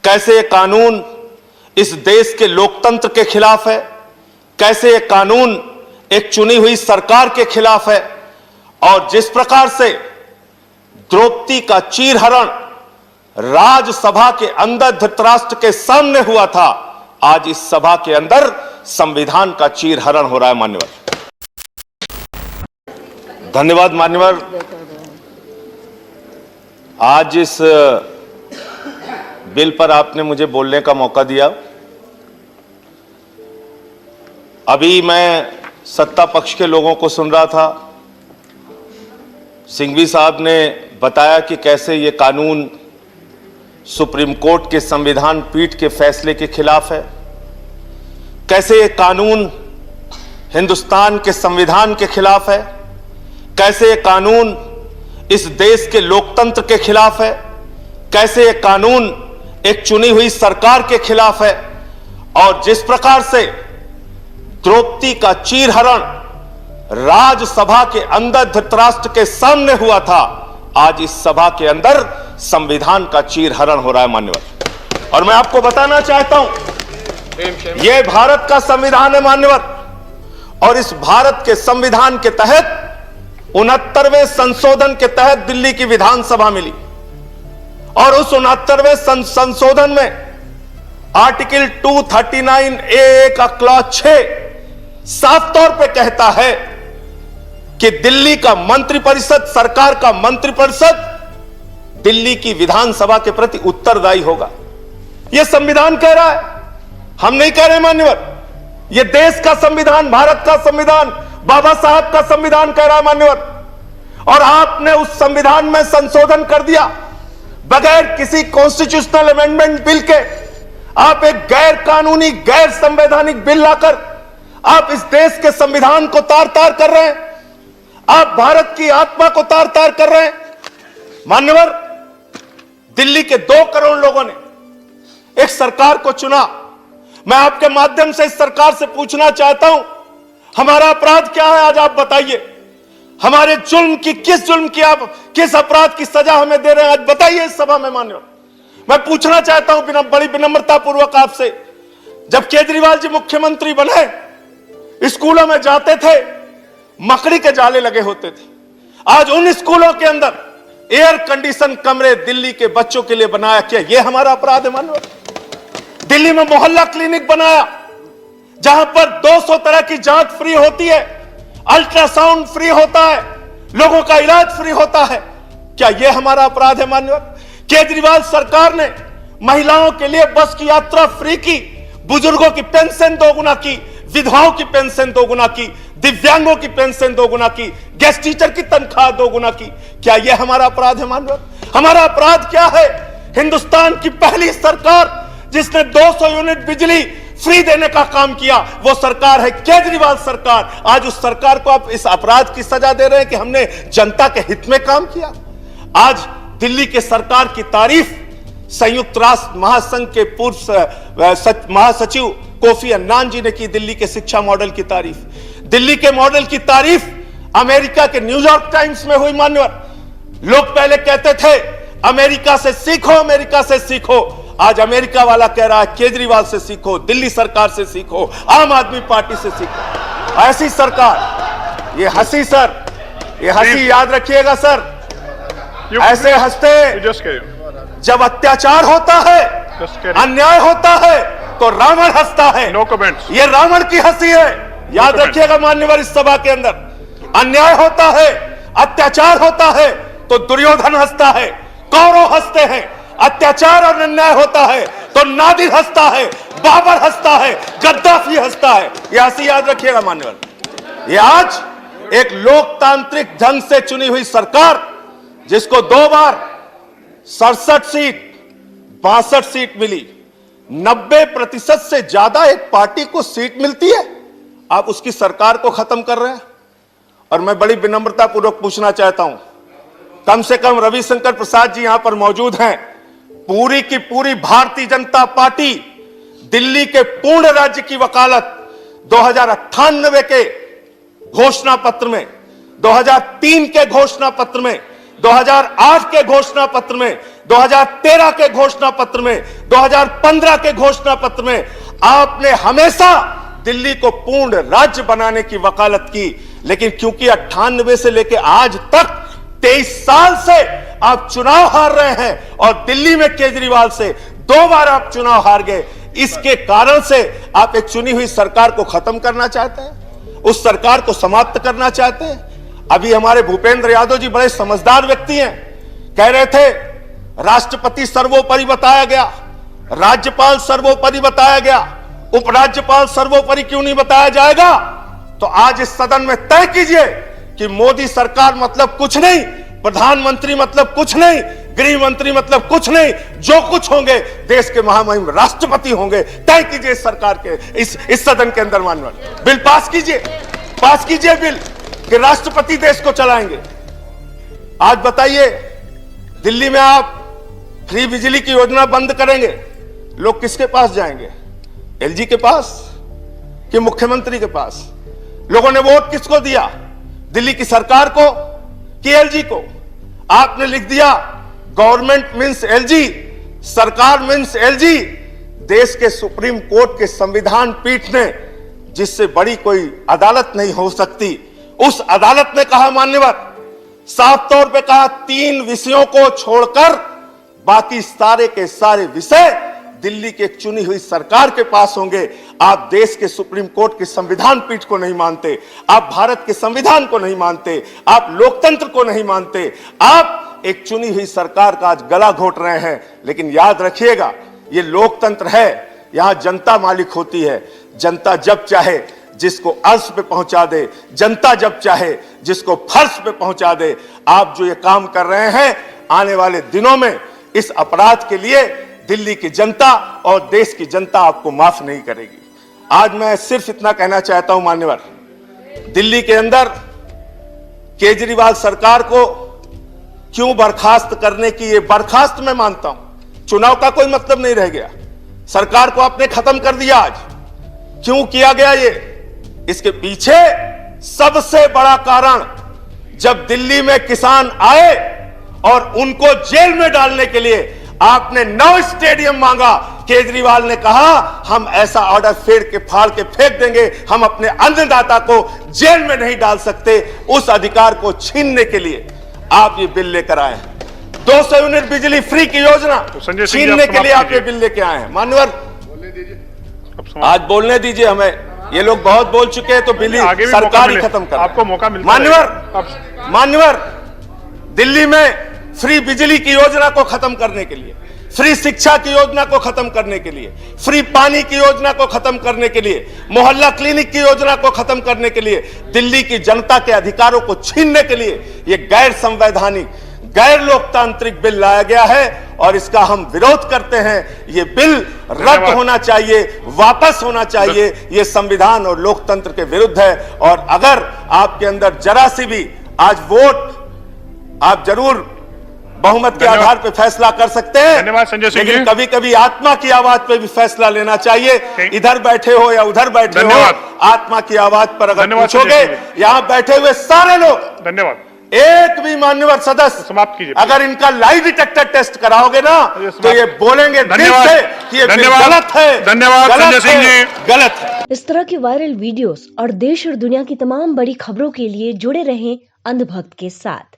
कैसे ये कानून इस देश के लोकतंत्र के खिलाफ है, कैसे ये कानून एक चुनी हुई सरकार के खिलाफ है, और जिस प्रकार से द्रौपदी का चीरहरण राज्यसभा के अंदर धृतराष्ट्र के सामने हुआ था, आज इस सभा के अंदर संविधान का चीरहरण हो रहा है। मान्यवर, धन्यवाद। मान्यवर, आज इस बिल पर आपने मुझे बोलने का मौका दिया। अभी मैं सत्ता पक्ष के लोगों को सुन रहा था। सिंघवी साहब ने बताया कि कैसे ये कानून सुप्रीम कोर्ट के संविधान पीठ के फैसले के खिलाफ है, कैसे ये कानून हिंदुस्तान के संविधान के खिलाफ है, कैसे ये कानून इस देश के लोकतंत्र के खिलाफ है, कैसे ये कानून एक चुनी हुई सरकार के खिलाफ है, और जिस प्रकार से द्रौपदी का चीरहरण राज्यसभा के अंदर धृतराष्ट्र के सामने हुआ था, आज इस सभा के अंदर संविधान का चीरहरण हो रहा है। मान्यवर, और मैं आपको बताना चाहता हूं, यह भारत का संविधान है मान्यवर, और इस भारत के संविधान के तहत 69वें संशोधन के तहत दिल्ली की विधानसभा मिली, और उस 69वें संशोधन में आर्टिकल 239A का क्लॉज 6 साफ तौर पे कहता है कि दिल्ली का मंत्रिपरिषद, सरकार का मंत्रिपरिषद दिल्ली की विधानसभा के प्रति उत्तरदायी होगा। यह संविधान कह रहा है, हम नहीं कह रहे मान्यवर। यह देश का संविधान, भारत का संविधान, बाबा साहब का संविधान कह रहा है मान्यवर। और आपने उस संविधान में संशोधन कर दिया बगैर किसी कॉन्स्टिट्यूशनल अमेंडमेंट बिल के। आप एक गैर कानूनी, गैर संवैधानिक बिल लाकर आप इस देश के संविधान को तार तार कर रहे हैं, आप भारत की आत्मा को तार तार कर रहे हैं मान्यवर। दिल्ली के 2 करोड़ लोगों ने एक सरकार को चुना। मैं आपके माध्यम से इस सरकार से पूछना चाहता हूं, हमारा अपराध क्या है? आज आप बताइए। हमारे जुल्म की, किस जुल्म की, आप किस अपराध की सजा हमें दे रहे हैं? आज बताइए इस सभा में मान्यवर। मैं पूछना चाहता हूं बड़ी विनम्रता पूर्वक आपसे, जब केजरीवाल जी मुख्यमंत्री बने, स्कूलों में जाते थे, मकड़ी के जाले लगे होते थे। आज उन स्कूलों के अंदर एयर कंडीशन कमरे दिल्ली के बच्चों के लिए बनाया। क्या यह हमारा अपराध है मान्यवर? दिल्ली में मोहल्ला क्लिनिक बनाया जहां पर 200 तरह की जांच फ्री होती है, अल्ट्रासाउंड फ्री होता है, लोगों का इलाज फ्री होता है। क्या यह हमारा अपराध है मान्यवर? केजरीवाल सरकार ने महिलाओं के लिए बस की यात्रा फ्री की, बुजुर्गों की पेंशन 2 गुना की, विधवाओं की पेंशन 2 गुना की, दिव्यांगों की पेंशन 2 गुना की, गेस्ट टीचर की तनख्वाह 2 गुना की। क्या यह हमारा अपराध है मान्यवर? हमारा अपराध क्या है? हिंदुस्तान की पहली सरकार जिसने 200 यूनिट बिजली फ्री देने का काम किया, वो सरकार है केजरीवाल सरकार। आज उस सरकार को आप इस अपराध की सजा दे रहे हैं कि हमने जनता के हित में काम किया। आज दिल्ली के सरकार की तारीफ संयुक्त राष्ट्र महासंघ के पूर्व महासचिव कोफी अन्नान जी ने की। दिल्ली के शिक्षा मॉडल की तारीफ, दिल्ली के मॉडल की तारीफ अमेरिका के न्यूयॉर्क टाइम्स में हुई मान्यवर। लोग पहले कहते थे अमेरिका से सीखो, अमेरिका से सीखो। आज अमेरिका वाला कह रहा है केजरीवाल से सीखो, दिल्ली सरकार से सीखो, आम आदमी पार्टी से सीखो। ऐसी सरकार, ये हंसी सर, ये हंसी याद रखिएगा सर, ऐसे हंसते जब अत्याचार होता है, अन्याय होता है, तो रावण हंसता है। No comments. ये रावण की हंसी है, याद रखिएगा मान्यवर। इस सभा के अंदर अन्याय होता है, अत्याचार होता है, तो दुर्योधन हंसता है, कौरव हंसते हैं। अत्याचार और अन्याय होता है तो नादिर हंसता है, बाबर हंसता है, गद्दाफी हंसता है। यह हंसी याद रखिएगा मान्यवर। ये आज एक लोकतांत्रिक ढंग से चुनी हुई सरकार, जिसको 2 बार 67 सीट 62 सीट मिली, 90% से ज्यादा एक पार्टी को सीट मिलती है, आप उसकी सरकार को खत्म कर रहे हैं। और मैं बड़ी विनम्रता पूर्वक पूछना चाहता हूं, कम से कम रविशंकर प्रसाद जी यहां पर मौजूद हैं। पूरी की पूरी भारतीय जनता पार्टी दिल्ली के पूर्ण राज्य की वकालत 2098 के घोषणा पत्र में, 2003 के घोषणा पत्र में, 2008 के घोषणा पत्र में, 2013 के घोषणा पत्र में, 2015 के घोषणा पत्र में आपने हमेशा दिल्ली को पूर्ण राज्य बनाने की वकालत की। लेकिन क्योंकि 98 से लेकर आज तक 23 साल से आप चुनाव हार रहे हैं और दिल्ली में केजरीवाल से 2 बार आप चुनाव हार गए, इसके कारण से आप एक चुनी हुई सरकार को खत्म करना चाहते हैं, उस सरकार को समाप्त करना चाहते हैं। अभी हमारे भूपेंद्र यादव जी बड़े समझदार व्यक्ति हैं, कह रहे थे राष्ट्रपति सर्वोपरि बताया गया, राज्यपाल सर्वोपरि बताया गया, उपराज्यपाल सर्वोपरि क्यों नहीं बताया जाएगा? तो आज इस सदन में तय कीजिए कि मोदी सरकार मतलब कुछ नहीं, प्रधानमंत्री मतलब कुछ नहीं, गृह मंत्री मतलब कुछ नहीं, जो कुछ होंगे देश के महामहिम राष्ट्रपति होंगे। तय कीजिए इस सरकार के, इस सदन के अंदर माननीय बिल पास कीजिए बिल कि राष्ट्रपति देश को चलाएंगे। आज बताइए, दिल्ली में आप फ्री बिजली की योजना बंद करेंगे, लोग किसके पास जाएंगे? एलजी के पास कि मुख्यमंत्री के पास? लोगों ने वोट किसको दिया? दिल्ली की सरकार को कि एलजी को? आपने लिख दिया गवर्नमेंट मींस एलजी, सरकार मींस एलजी। देश के सुप्रीम कोर्ट के संविधान पीठ ने, जिससे बड़ी कोई अदालत नहीं हो सकती, उस अदालत ने कहा, मान्यवर साफ तौर पे कहा, 3 विषयों को छोड़कर बाकी सारे के सारे विषय दिल्ली की एक चुनी हुई सरकार के पास होंगे। आप देश के सुप्रीम कोर्ट के संविधान पीठ को नहीं मानते, आप भारत के संविधान को नहीं मानते, आप लोकतंत्र को नहीं मानते, आप एक चुनी हुई सरकार का आज गला घोट रहे हैं। लेकिन याद रखिएगा, ये लोकतंत्र है, यहां जनता मालिक होती है। जनता जब चाहे जिसको अर्श पे पहुंचा दे, जनता जब चाहे जिसको फर्श पे पहुंचा दे। आप जो ये काम कर रहे हैं, आने वाले दिनों में इस अपराध के लिए दिल्ली की जनता और देश की जनता आपको माफ नहीं करेगी। आज मैं सिर्फ इतना कहना चाहता हूं मान्यवर, दिल्ली के अंदर केजरीवाल सरकार को क्यों बर्खास्त करने की, ये बर्खास्त मैं मानता हूं, चुनाव का कोई मतलब नहीं रह गया, सरकार को आपने खत्म कर दिया। आज क्यों किया गया ये? इसके पीछे सबसे बड़ा कारण, जब दिल्ली में किसान आए और उनको जेल में डालने के लिए आपने 9 स्टेडियम मांगा, केजरीवाल ने कहा हम ऐसा ऑर्डर फाड़ के फेंक देंगे, हम अपने अन्नदाता को जेल में नहीं डाल सकते। उस अधिकार को छीनने के लिए आप ये बिल लेकर आए हैं। 200 यूनिट बिजली फ्री की योजना छीनने के लिए आप ये बिल लेके आए हैं। मान्यवर आज बोलने दीजिए हमें, ये लोग बहुत बोल चुके हैं, तो बिल सरकार ही खत्म कर, आपको मौका मिलता है। मान्यवर दिल्ली में फ्री बिजली की योजना को खत्म करने के लिए, फ्री शिक्षा की योजना को खत्म करने के लिए, फ्री पानी की योजना को खत्म करने के लिए, मोहल्ला क्लिनिक की योजना को खत्म करने के लिए, दिल्ली की जनता के अधिकारों को छीनने के लिए यह गैर संवैधानिक, गैर लोकतांत्रिक बिल लाया गया है और इसका हम विरोध करते हैं। ये बिल रद्द होना चाहिए, वापस होना चाहिए। ये संविधान और लोकतंत्र के विरुद्ध है। और अगर आपके अंदर जरा सी भी आज वोट, आप जरूर बहुमत के आधार पर फैसला कर सकते हैं, धन्यवाद संजय सिंह जी। लेकिन कभी कभी आत्मा की आवाज पे भी फैसला लेना चाहिए। इधर बैठे हो या उधर बैठे हो, आत्मा की आवाज पर अगर पूछोगे, यहां बैठे हुए सारे लोग, धन्यवाद, एक भी मान्यवर सदस्य समाप्त कीजिए, अगर इनका लाई डिटेक्टर टेस्ट कराओगे ना, तो ये बोलेंगे दिल से कि ये गलत है। धन्यवाद संजय सिंह जी, गलत है। इस तरह की वायरल वीडियोस और देश और दुनिया की तमाम बड़ी खबरों के लिए जुड़े रहें अंधभक्त के साथ।